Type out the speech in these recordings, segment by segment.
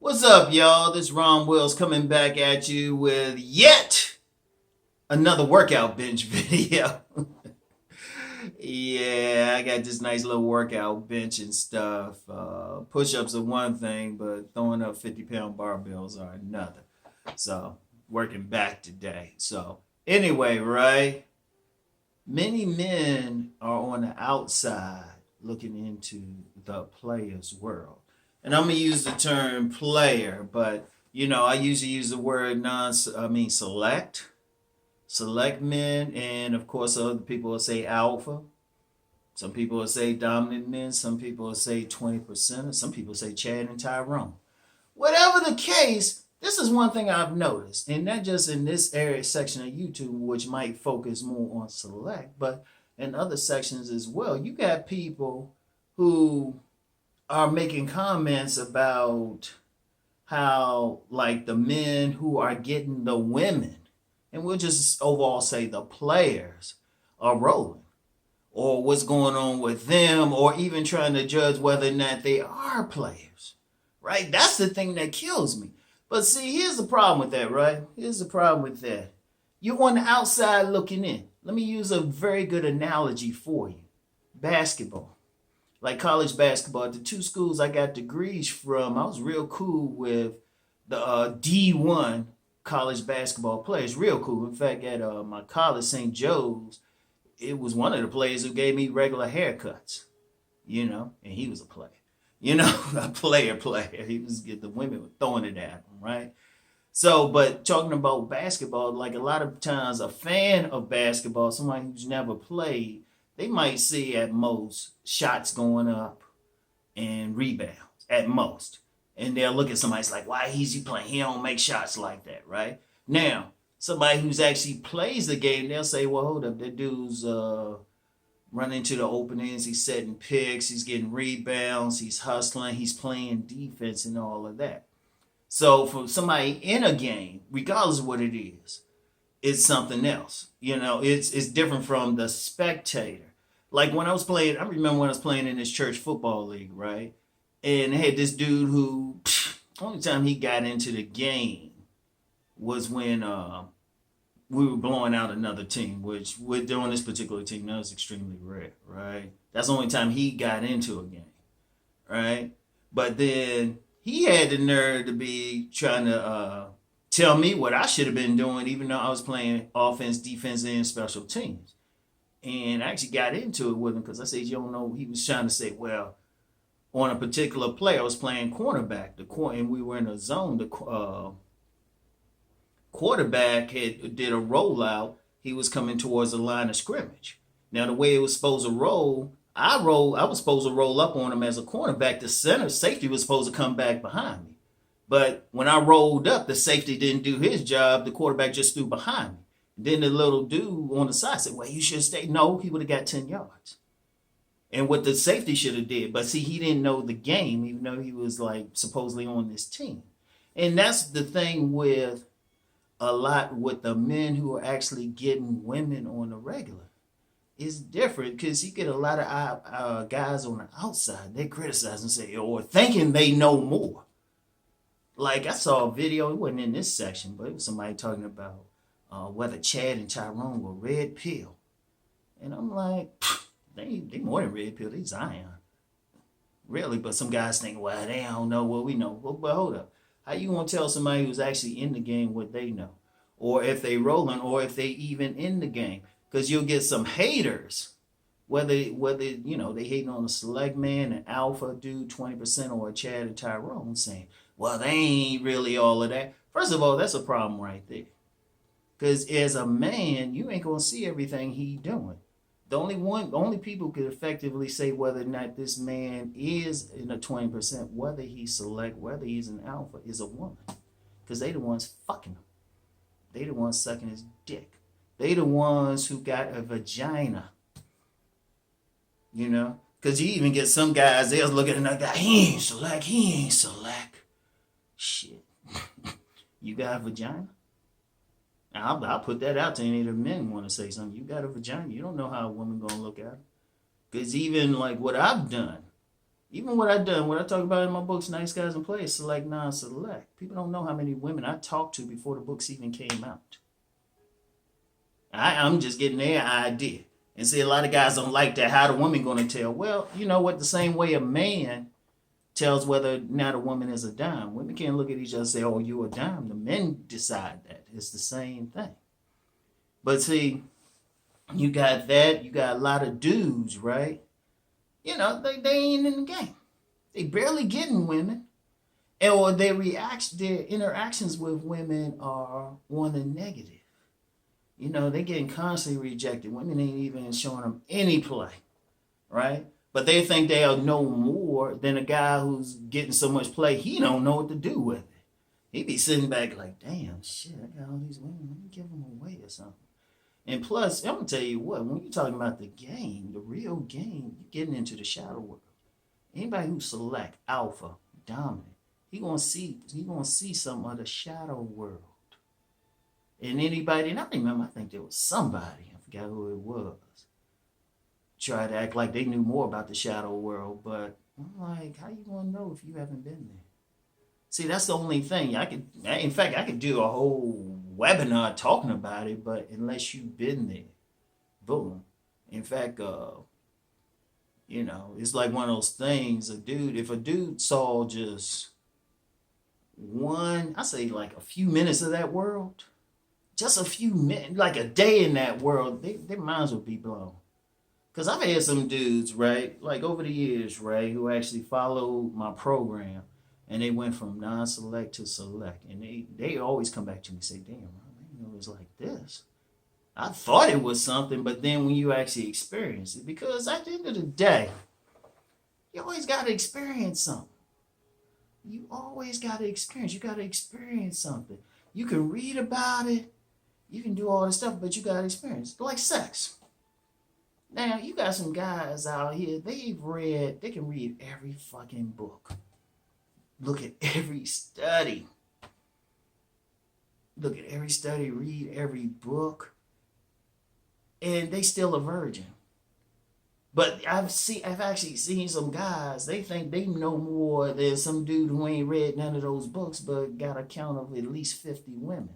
What's up, y'all? This Rom Wills coming back at you with yet another workout bench video. Yeah, I got this nice little workout bench and stuff. Push-ups are one thing, but throwing up 50-pound barbells are another. So, working back today. So, anyway, right? Many men are on the outside looking into the player's world. And I'm gonna use the term player, but I usually use the word select men, and of course other people will say alpha. Some people will say dominant men, some people will say 20%, some people say Chad and Tyrone. Whatever the case, this is one thing I've noticed, and not just in this area section of YouTube, which might focus more on select, but in other sections as well. You got people who are making comments about how, like, the men who are getting the women, and we'll just overall say the players, are rolling, or what's going on with them, or even trying to judge whether or not they are players, right? That's the thing that kills me. But see, here's the problem with that, right? Here's the problem with that. You're on the outside looking in. Let me use a very good analogy for you. Basketball. Like college basketball, at the two schools I got degrees from, I was real cool with the D1 college basketball players. Real cool. In fact, at my college, St. Joe's, it was one of the players who gave me regular haircuts, and he was a player. A player. He was the women were throwing it at him, right? So, but talking about basketball, like a lot of times a fan of basketball, somebody who's never played, they might see at most shots going up and rebounds at most. And they'll look at somebody's like, why is he playing? He don't make shots like that, right? Now, somebody who's actually plays the game, they'll say, well, hold up, that dude's running to the openings, he's setting picks, he's getting rebounds, he's hustling, he's playing defense and all of that. So for somebody in a game, regardless of what it is, it's something else. It's different from the spectator. Like when I was playing, I remember when I was playing in this church football league, right? And they had this dude who, only time he got into the game was when we were blowing out another team, which we're doing this particular team, that was extremely rare, right? That's the only time he got into a game, right? But then he had the nerve to be trying to tell me what I should have been doing, even though I was playing offense, defense, and special teams. And I actually got into it with him because I said, you don't know, he was trying to say, well, on a particular play, I was playing cornerback, and we were in a zone. The quarterback did a rollout. He was coming towards the line of scrimmage. Now, the way it was supposed to roll, I was supposed to roll up on him as a cornerback. The center safety was supposed to come back behind me. But when I rolled up, the safety didn't do his job. The quarterback just threw behind me. Then the little dude on the side said, well, you should stay. No, he would have got 10 yards. And what the safety should have did. But see, he didn't know the game, even though he was like supposedly on this team. And that's the thing with a lot with the men who are actually getting women on the regular. It's different because you get a lot of guys on the outside. They criticize and say, or thinking they know more. Like I saw a video, it wasn't in this section, but it was somebody talking about whether Chad and Tyrone were red pill. And I'm like, they more than red pill, they Zion. Really, but some guys think, well, they don't know what we know. Well, but hold up. How you gonna tell somebody who's actually in the game what they know? Or if they rolling, or if they even in the game? Because you'll get some haters, whether they hating on a select man, an alpha dude, 20%, or a Chad and Tyrone saying, well, they ain't really all of that. First of all, that's a problem right there. Because as a man, you ain't gonna see everything he doing. The only people who could effectively say whether or not this man is in a 20%, whether he's select, whether he's an alpha, is a woman. Because they the ones fucking him. They the ones sucking his dick. They the ones who got a vagina. Because you even get some guys, they'll look at another guy, he ain't select. Shit. You got a vagina? I'll put that out to any of the men want to say something. You got a vagina. You don't know how a woman going to look at it. Because even like what I've done, Even what I talk about in my books, Nice Guys and Players, select, non-select. People don't know how many women I talked to before the books even came out. I'm just getting their idea. And see, a lot of guys don't like that. How the woman going to tell? Well, you know what? The same way a man tells whether or not a woman is a dime. Women can't look at each other and say, oh, you a dime. The men decide that. It's the same thing. But see, you got that. You got a lot of dudes, right? You know, they ain't in the game. They barely getting women. Or their interactions with women are on the negative. You know, they getting constantly rejected. Women ain't even showing them any play, right? But they think they'll know more than a guy who's getting so much play. He don't know what to do with it. He be sitting back like, damn, shit, I got all these women. Let me give them away or something. And plus, I'm going to tell you what, when you're talking about the game, the real game, you're getting into the shadow world. Anybody who select alpha, dominant, he gonna see some of the shadow world. And anybody, and I remember, I think there was somebody, I forgot who it was, tried to act like they knew more about the shadow world, but I'm like, how you gonna know if you haven't been there? See, that's the only thing. I could do a whole webinar talking about it, but unless you've been there, boom. In fact, you know, it's like one of those things, if a dude saw just I say like a few minutes of that world, just a few minutes, like a day in that world, their minds would be blown. Because I've had some dudes, right, like over the years, right, who actually followed my program and they went from non-select to select. And they always come back to me and say, damn, I didn't know it was like this. I thought it was something, but then when you actually experience it, because at the end of the day, you always got to experience something. You always got to experience. You got to experience something. You can read about it. You can do all this stuff, but you got to experience. Like sex. Now, you got some guys out here, they can read every fucking book. Look at every study. Read every book. And they still a virgin. But I've actually seen some guys, they think they know more than some dude who ain't read none of those books but got a count of at least 50 women.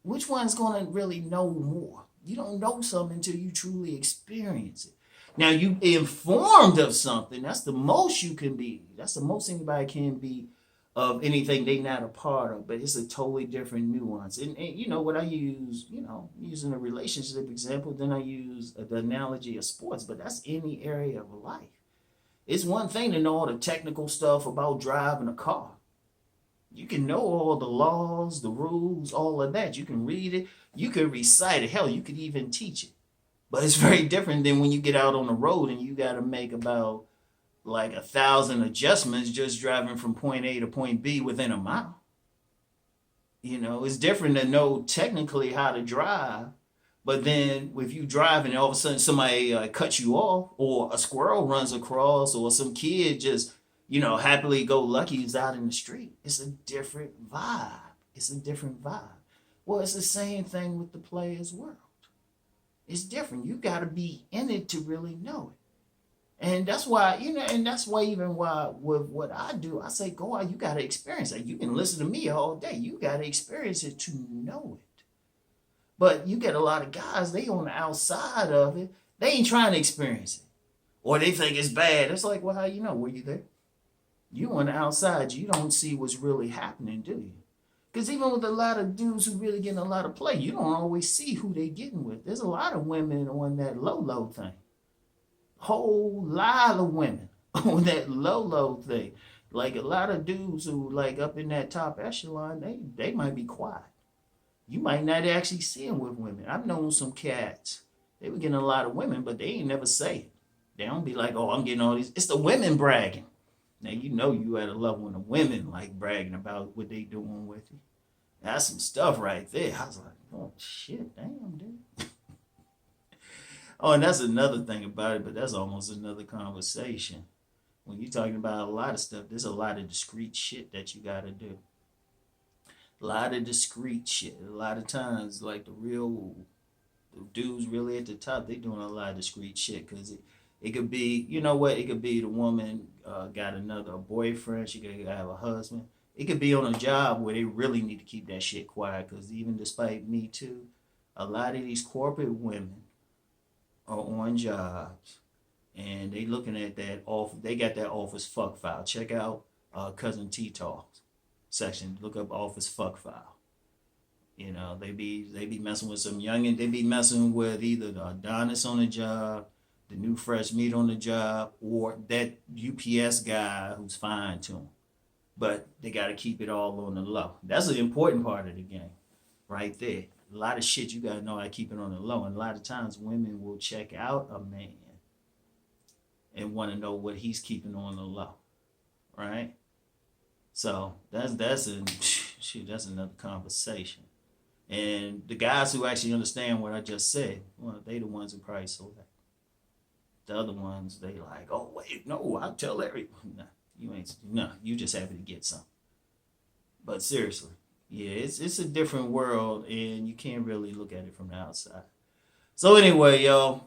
Which one's going to really know more? You don't know something until you truly experience it. Now, you informed of something. That's the most you can be. That's the most anybody can be of anything they're not a part of. But it's a totally different nuance. And you know what I use, using a relationship example, then I use the analogy of sports. But that's any area of life. It's one thing to know all the technical stuff about driving a car. You can know all the laws, the rules, all of that. You can read it. You can recite it. Hell, you could even teach it. But it's very different than when you get out on the road and you got to make about like 1,000 adjustments just driving from point A to point B within a mile. You know, it's different to know technically how to drive. But then if you drive and all of a sudden somebody cuts you off, or a squirrel runs across, or some kid just happily go lucky is out in the street. It's a different vibe. Well, it's the same thing with the player's world. It's different. You got to be in it to really know it. And that's why, even with what I do, I say, go out, you got to experience it. You can listen to me all day. You got to experience it to know it. But you get a lot of guys, they on the outside of it. They ain't trying to experience it. Or they think it's bad. It's like, well, how you know? Were you there? You on the outside, you don't see what's really happening, do you? Because even with a lot of dudes who really getting a lot of play, you don't always see who they getting with. There's a lot of women on that low thing. Whole lot of women on that low thing. Like a lot of dudes who like up in that top echelon, they might be quiet. You might not actually see them with women. I've known some cats. They were getting a lot of women, but they ain't never say it. They don't be like, oh, I'm getting all these. It's the women bragging. Now, you at a level when the women like bragging about what they doing with you. That's some stuff right there. I was like, oh, shit, damn, dude. Oh, and that's another thing about it, but that's almost another conversation. When you're talking about a lot of stuff, there's a lot of discreet shit that you got to do. A lot of discreet shit. A lot of times, like the dudes really at the top, they doing a lot of discreet shit because It could be, you know what? It could be the woman got another boyfriend. She could have a husband. It could be on a job where they really need to keep that shit quiet. Because even despite Me Too, a lot of these corporate women are on jobs and they looking at that off. They got that office fuck file. Check out cousin T Talks section. Look up office fuck file. You know, they be messing with some youngin. They be messing with either the Adonis on the job, the new fresh meat on the job, or that UPS guy who's fine to them. But they got to keep it all on the low. That's an important part of the game, right there. A lot of shit you got to know how to keep it on the low. And a lot of times women will check out a man and want to know what he's keeping on the low, right? So that's a shit. That's another conversation. And the guys who actually understand what I just said, well, they the ones who probably sold that. The other ones, they like, oh wait, no, I'll tell everyone. Nah, you ain't. No, you just happy to get some. But seriously, yeah, it's a different world, and you can't really look at it from the outside. So anyway, y'all,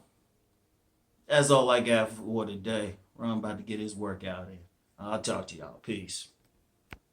that's all I got for today. Ron about to get his workout in. I'll talk to y'all. Peace.